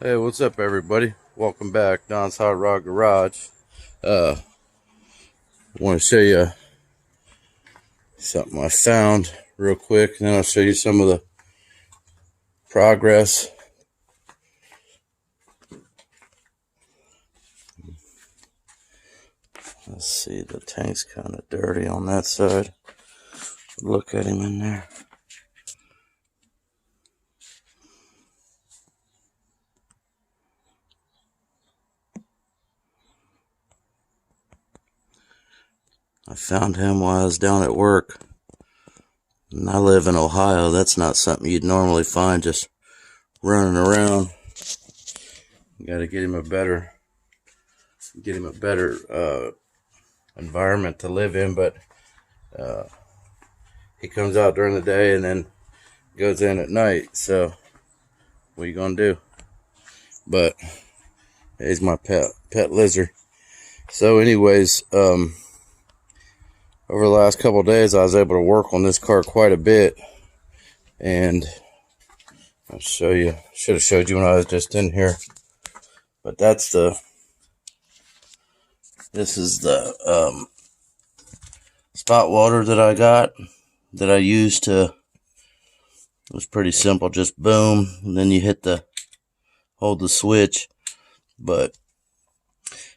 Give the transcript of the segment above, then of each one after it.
Hey, what's up, everybody? Welcome back, Don's Hot Rod Garage. I want to show you something I found real quick, and then I'll show you some of the progress. Let's see, the tank's kind of dirty on that side. Look at him in there. I found him while I was down at work. And I live in Ohio. That's not something you'd normally find just running around. You got to get him a better environment to live in, but he comes out during the day and then goes in at night. So what are you gonna do? But he's my pet lizard. So anyways, over the last couple of days I was able to work on this car quite a bit, and I'll show you. Should have showed you when I was just in here, but this is the spot welder that I got, that I used to. It was pretty simple, just boom, and then you hold the switch. But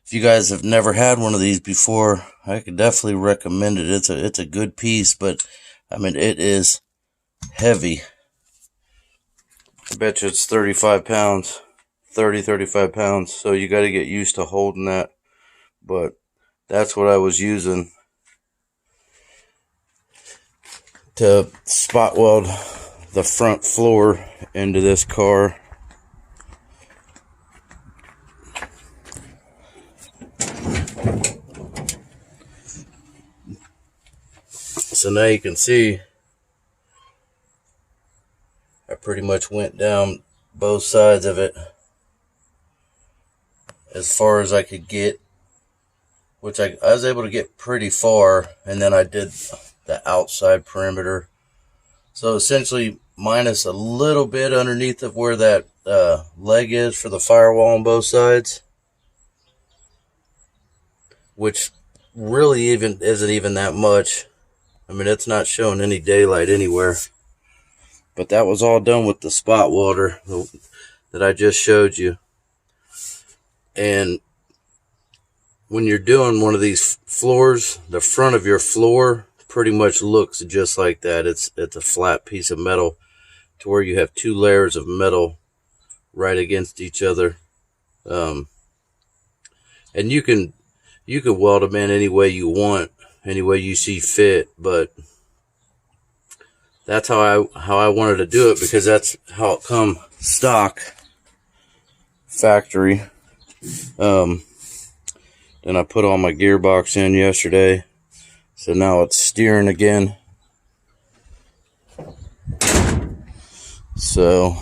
if you guys have never had one of these before, I could definitely recommend it. It's a good piece, but I mean, it is heavy. I bet you it's 35 pounds, 35 pounds. So you got to get used to holding that. But that's what I was using to spot weld the front floor into this car. So now you can see I pretty much went down both sides of it as far as I could get, which I was able to get pretty far, and then I did the outside perimeter. So essentially minus a little bit underneath of where that leg is for the firewall on both sides, which really isn't even that much. I mean, it's not showing any daylight anywhere. But that was all done with the spot welder that I just showed you. And when you're doing one of these floors, the front of your floor pretty much looks just like that. It's a flat piece of metal to where you have two layers of metal right against each other. And you can weld them in any way you want, any way you see fit, but that's how I wanted to do it, because that's how it come stock factory. Then I put all my gearbox in yesterday, so now it's steering again. So,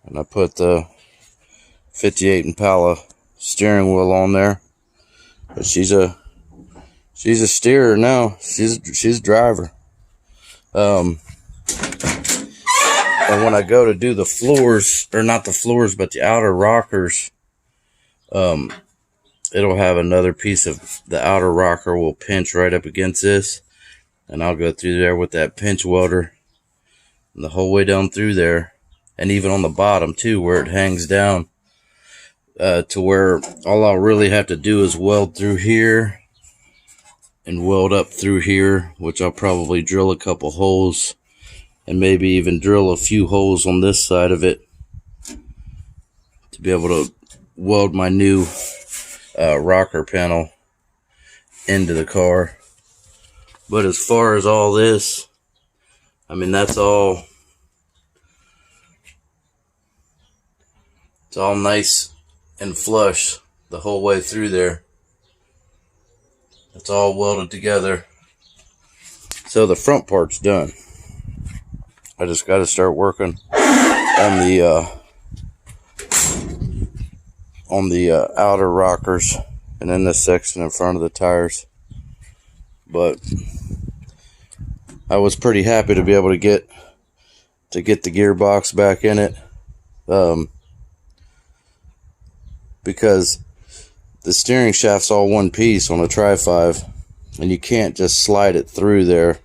and I put the 58 Impala steering wheel on there, but she's a steerer now. She's a driver. And when I go to do the floors, or not the floors, but the outer rockers, it'll have another piece of the outer rocker will pinch right up against this, and I'll go through there with that pinch welder the whole way down through there, and even on the bottom too, where it hangs down, to where all I'll really have to do is weld through here and weld up through here, which I'll probably drill a couple holes and maybe even drill a few holes on this side of it to be able to weld my new rocker panel into the car. But as far as all this, I mean, it's all nice and flush the whole way through there. It's all welded together. So the front part's done. I just got to start working on the outer rockers and then this section in front of the tires. But I was pretty happy to be able to get to get the gearbox back in it, because the steering shaft's all one piece on a Tri-5, and you can't just slide it through there,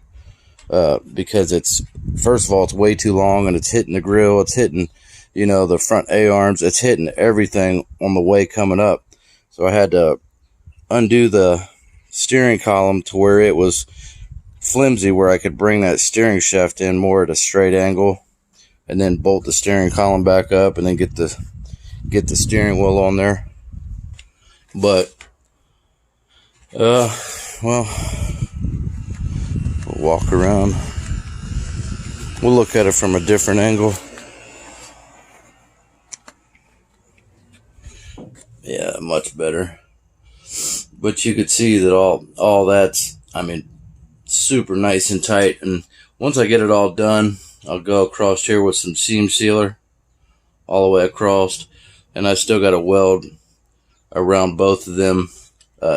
because it's, first of all, it's way too long, and it's hitting the grill, it's hitting, you know, the front A-arms, it's hitting everything on the way coming up. So I had to undo the steering column to where it was flimsy, where I could bring that steering shaft in more at a straight angle, and then bolt the steering column back up, and then get the steering wheel on there. But well, we'll walk around, we'll look at it from a different angle. Yeah, much better. But you could see that all that's, I mean, super nice and tight. And once I get it all done, I'll go across here with some seam sealer all the way across, and I still got to weld around both of them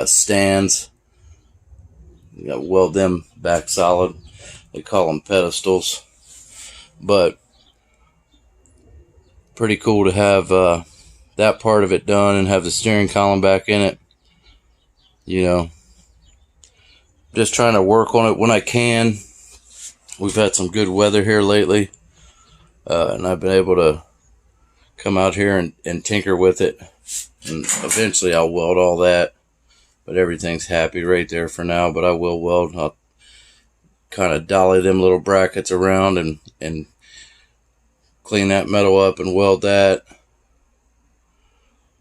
stands. You got to weld them back solid. They call them pedestals. But pretty cool to have that part of it done and have the steering column back in it. You know, just trying to work on it when I can. We've had some good weather here lately, and I've been able to come out here and tinker with it, and eventually I'll weld all that. But everything's happy right there for now. But I will weld. I'll kind of dolly them little brackets around and clean that metal up and weld that.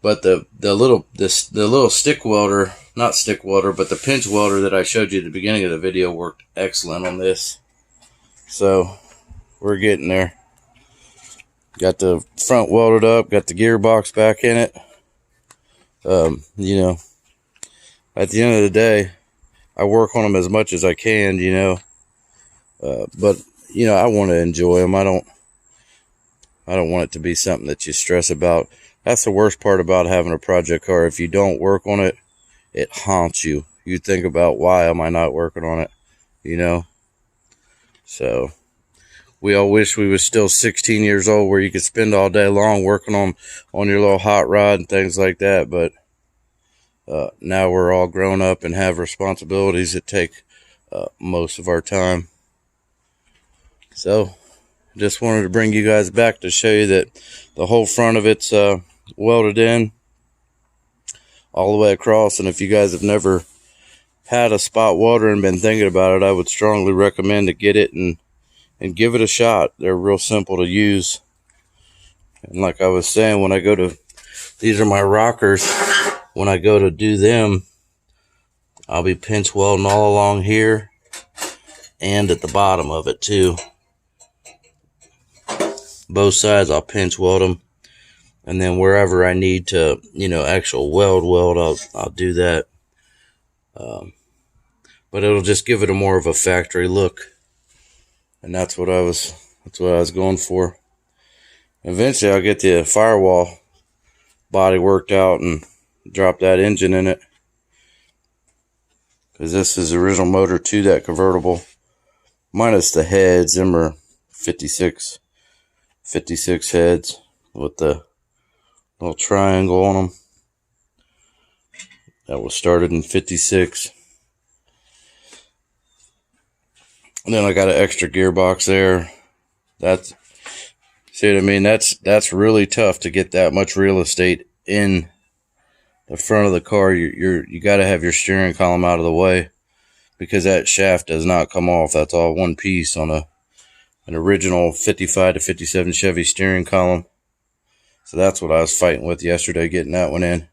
But the little stick welder, not stick welder, but the pinch welder that I showed you at the beginning of the video worked excellent on this. So we're getting there. Got the front welded up, got the gearbox back in it. You know, at the end of the day, I work on them as much as I can, you know. But you know, I want to enjoy them. I don't want it to be something that you stress about. That's the worst part about having a project car. If you don't work on it, it haunts you. You think about, why am I not working on it? You know? So we all wish we was still 16 years old, where you could spend all day long working on your little hot rod and things like that. But now we're all grown up and have responsibilities that take most of our time. So just wanted to bring you guys back to show you that the whole front of it's welded in all the way across. And if you guys have never had a spot welder and been thinking about it, I would strongly recommend to get it and give it a shot. They're real simple to use. And like I was saying, when I go to, these are my rockers, when I go to do them, I'll be pinch welding all along here and at the bottom of it too. Both sides I'll pinch weld them, and then wherever I need to, you know, actual weld, I'll do that. But it'll just give it a more of a factory look, and that's what I was going for. Eventually I'll get the firewall body worked out and drop that engine in it, because this is the original motor to that convertible, minus the heads. Them are 56 heads with the little triangle on them. That was started in 56. And then I got an extra gearbox there. That's, see what I mean? That's really tough to get that much real estate in the front of the car. You got to have your steering column out of the way, because that shaft does not come off. That's all one piece on an original 55 to 57 Chevy steering column. So that's what I was fighting with yesterday, getting that one in.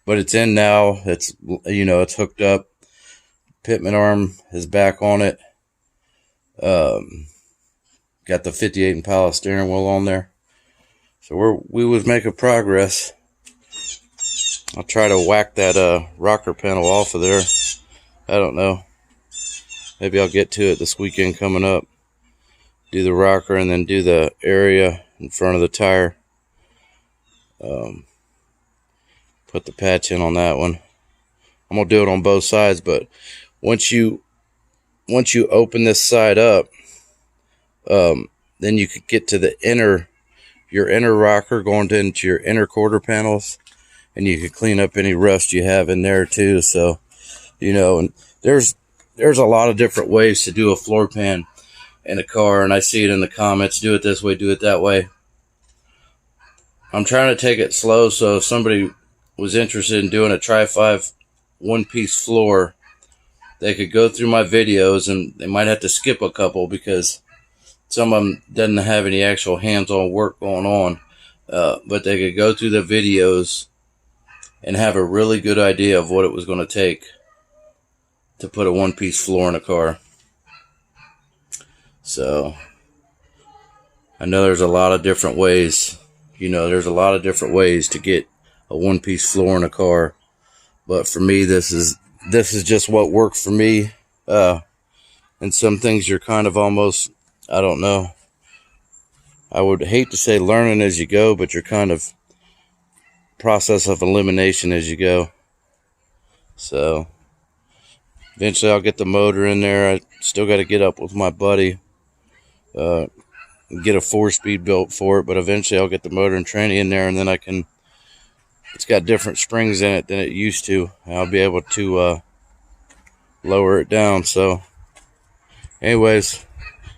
But it's in now. It's, you know, it's hooked up. Pitman arm is back on it. Got the 58 Impala steering wheel on there. So we was making progress. I'll try to whack that rocker panel off of there. I don't know. Maybe I'll get to it this weekend coming up. Do the rocker and then do the area in front of the tire. Put the patch in on that one. I'm gonna do it on both sides, but once you open this side up, then you could get to the your inner rocker going into your inner quarter panels, and you could clean up any rust you have in there too. So, and there's a lot of different ways to do a floor pan in a car, and I see it in the comments, do it this way, do it that way. I'm trying to take it slow, so if somebody was interested in doing a Tri-5 one-piece floor, they could go through my videos, and they might have to skip a couple because some of them doesn't have any actual hands-on work going on, but they could go through the videos and have a really good idea of what it was going to take to put a one-piece floor in a car. So I know there's a lot of different ways. There's a lot of different ways to get a one-piece floor in a car, but for me, this is just what worked for me. And some things you're kind of almost, I don't know, I would hate to say learning as you go, but you're kind of process of elimination as you go. So eventually I'll get the motor in there. I still got to get up with my buddy, get a 4-speed built for it, but eventually I'll get the motor and tranny in there, and then it's got different springs in it than it used to. I'll be able to lower it down. So anyways,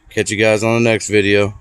catch you guys on the next video.